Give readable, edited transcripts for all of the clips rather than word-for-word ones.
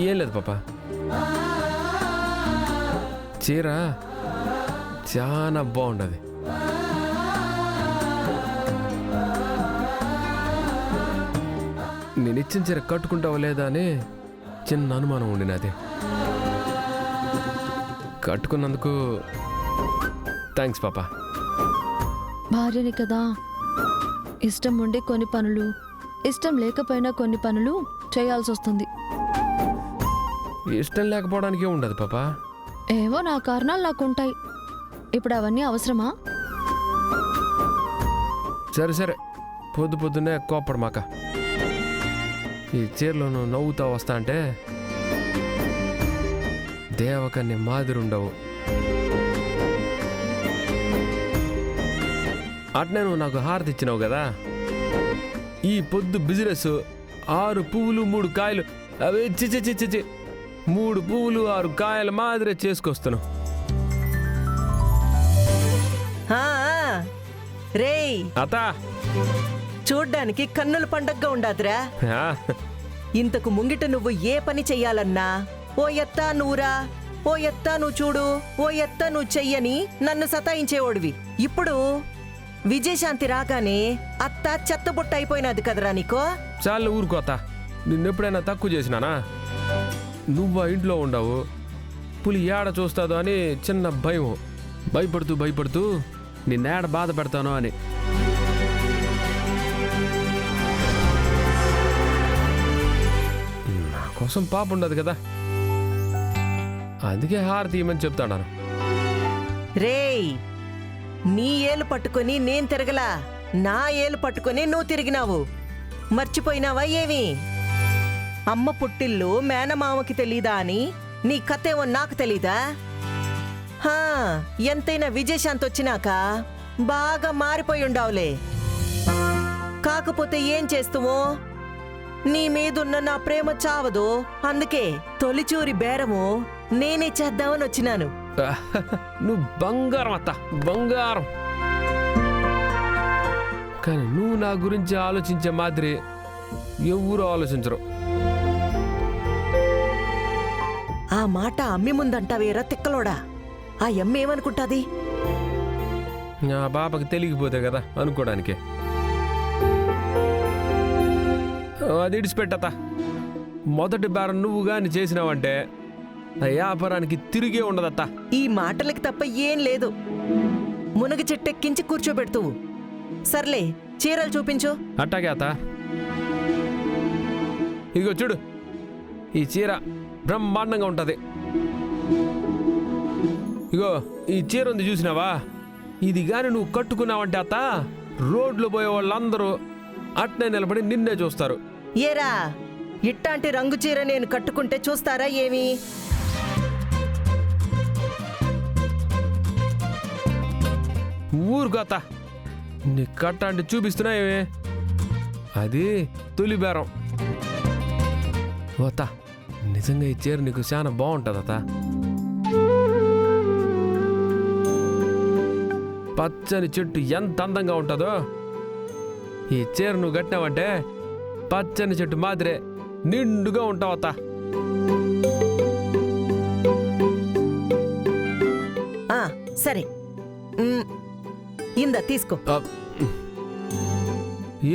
ఏం లేదు పాప, చీర చాలా బాగుండదు. నేను ఇచ్చిన చీర కట్టుకుంటావా లేదా అని చిన్న అనుమానం ఉండినది. కట్టుకున్నందుకు థ్యాంక్స్ పాప. భార్యని కదా, ఇష్టం ఉండి కొన్ని పనులు, ఇష్టం లేకపోయినా కొన్ని పనులు చేయాల్సి వస్తుంది. ఇష్టం లేకపోవడానికి ఉండదు పాప. ఏవో నా కారణాలు నాకుంటాయి. ఇప్పుడు అవన్నీ అవసరమా? సరే సరే, పొద్దున్నే కోపడమాక. ఈ చీరలో నువ్వు నవ్వుతా వస్తా అంటే దేవకన్య మాదిరి ఉండవు. అట్నే నువ్వు నాకు హారతి ఇచ్చినావు కదా, ఈ పొద్దు బిజినెస్ 6 పువ్వులు 3 కాయలు, అవి చిచి 3 పువ్వులు 6 కాయల మాదిరి చేసుకొస్తాను. రేయ్ అతా చూడ్డానికి కన్నుల పండగగా ఉండాదిరా. ఇంతకు ముంగిట నువ్వు ఏ పని చెయ్యాలన్నా ఓ ఎత్తా నువ్వురా, ఓ ఎత్తా నువ్వు చూడు, ఓ ఎత్తా నువ్వు చెయ్యని నన్ను సతాయించేవాడివి. ఇప్పుడు విజయశాంతి రాగానే అత్త చెత్తబుట్ట అయిపోయినది కదరా నీకో. చాలు ఊరుకోతా, నిన్నెప్పుడైనా తక్కువ చేసినానా? నువ్వు ఇంట్లో ఉండవు, పులి ఏడ చూస్తాదో అని చిన్న భయం. భయపడుతూ నిన్నేడ బాధ పెడతానో అని. నా కోసం పాప ఉండదు కదా, అందుకే హారతి ఇమ్మని చెప్తాను. రేయ్, నీ ఏలు పట్టుకొని నేను తిరగలా, నా ఏలు పట్టుకొని నువ్వు తిరిగినావు. మర్చిపోయినావా ఏమి? అమ్మ పుట్టిల్లు మేనమామకి తెలీదా అని నీ కథేమో నాకు తెలీదా? ఎంతైనా విజయశాంతి వచ్చినాక బాగా మారిపోయి ఉండావులే. కాకపోతే ఏం చేస్తావో, నీ మీదున్న నా ప్రేమ చావదు. అందుకే తొలిచూరి బేరము నేనే చేద్దామని వచ్చినాను. నువ్వు బంగారం అత్త, బంగారం. కానీ నువ్వు నా గురించి ఆలోచించే మాదిరి ఎవరు ఆలోచించరు. ఆ మాట అమ్మి ముందంటావేరా తిక్కలోడా? ఆ అమ్మ ఏమనుకుంటాది? నా పాపకి తెలియకపోతే కదా అనుకోవడానికి. అది ఇడిచిపెట్టత. మొదటి బేరం నువ్వు గాని చేసినావంటే ఆ వ్యాపారానికి తిరిగే ఉండదత్తా. ఈ మాటలకి తప్ప ఏం లేదు. మునగ చెట్టెక్కించి కూర్చోబెడుతూ. సర్లే, చీరలు చూపించు. అట్టాగే అత్త. ఇదిగో చూడు, ఈ చీర బ్రహ్మాండంగా ఉంటది. ఇగో ఈ చీర ఉంది చూసినావా? ఇది గాని నువ్వు కట్టుకున్నావంటే అత్త, రోడ్లో పోయే వాళ్ళందరూ అట్నే నిలబడి నిన్నే చూస్తారు. ఏరా, ఇట్టాంటి రంగు చీర నేను కట్టుకుంటే చూస్తారా ఏమి? ఊరుకోత, నీ కట్ట అంటే చూపిస్తున్నా ఏమే? అది తొలి బేరం. ఓత, నిజంగా ఈ చీర నీకు చాలా బాగుంటుంది అత్త. పచ్చని చెట్టు ఎంత అందంగా ఉంటుందో, ఈ చీర నువ్వు కట్టినావంటే పచ్చని చెట్టు మాదిరే నిండుగా ఉంటావు అత్త. సరే, ఇందా తీసుకో.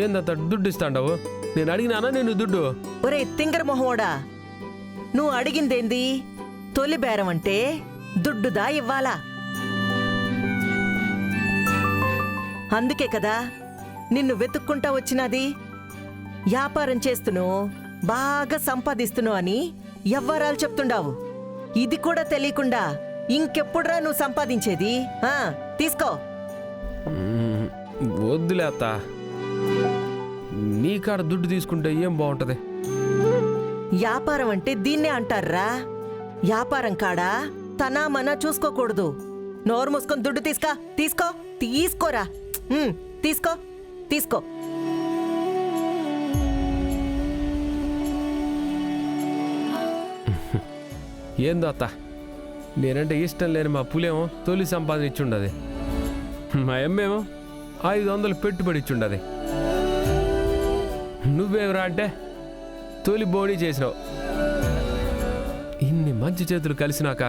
ఏందత్త దుడ్డు ఇస్తాండావు? నేను అడిగినానా నేను దుడ్డు? ఒరే తింగర మొహోడా, నువ్వు అడిగిందేంది? తొలి బేరం అంటే దుడ్డుదా ఇవ్వాలా? అందుకే కదా నిన్ను వెతుక్కుంటా వచ్చినది. వ్యాపారం చేస్తును, బాగా సంపాదిస్తును అని ఎవ్వరాలు చెప్తుండావు. ఇది కూడా తెలియకుండా ఇంకెప్పుడురా నువ్వు సంపాదించేది? తీసుకో. వద్దులే అత్త, నీ కాడ దుడ్డు తీసుకుంటే ఏం బాగుంటది? వ్యాపారం అంటే దీన్నే అంటారా? వ్యాపారం కాడా తనా మనా చూసుకోకూడదు. నోరు మూసుకొని దుడ్డు తీసుకోరా. తీసుకో. ఏందో అత్త, నేనంటే ఇష్టం లేని మా పులేమో తొలి సంపాదన ఇచ్చుండది, మా అమ్మేమో 500 పెట్టుబడి ఇచ్చుండది. బోడిరా అంటే తొలి బోడి చేసినావు. ఇన్ని మంచి చేతులు కలిసినాక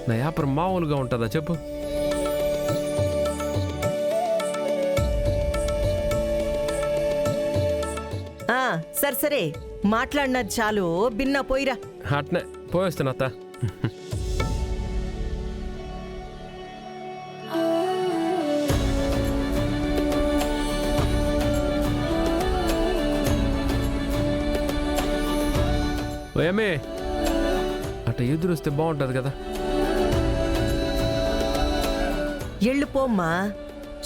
నా వ్యాపారం మామూలుగా ఉంటుందా చెప్పు? సరే సరే, మాట్లాడినది చాలు, బిన్నా పోయిరా. అట్నే పోయేస్తాను అత్త. ఏమే అట్ట ఎదురొస్తే బాగుంటుంది కదా. ఎళ్ళిపోమ్మా,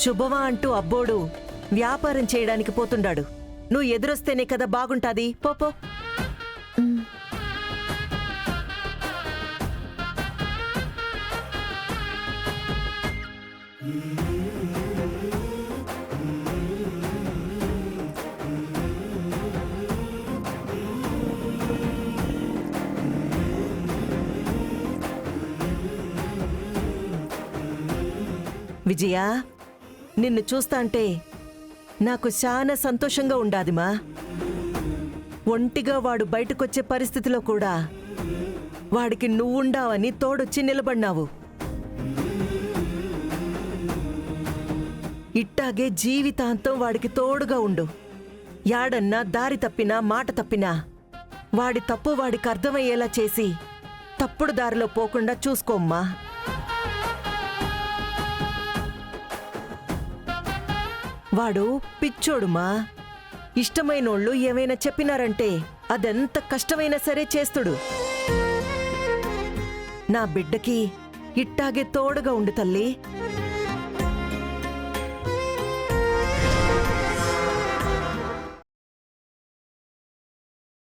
శుభమా అంటూ అబ్బోడు వ్యాపారం చేయడానికి పోతుండాడు. నువ్వు ఎదురొస్తేనే కదా బాగుంటాది. పోపో. విజయ, నిన్ను చూస్తాంటే నాకు చాలా సంతోషంగా ఉండాదిమా. ఒంటిగా వాడు బయటకొచ్చే పరిస్థితిలో కూడా వాడికి నువ్వుండావని తోడొచ్చి నిలబడినావు. ఇట్టాగే జీవితాంతం వాడికి తోడుగా ఉండు. యాడన్నా దారి తప్పినా మాట తప్పినా వాడి తప్పు వాడికి అర్థమయ్యేలా చేసి తప్పుడు దారిలో పోకుండా చూసుకోమ్మా. వాడు పిచ్చోడుమా. ఇష్టమైనోళ్ళు ఏమైనా చెప్పినారంటే అదెంత కష్టమైనా సరే చేస్తుడు. నా బిడ్డకి ఇట్టాగే తోడుగా ఉండు తల్లి.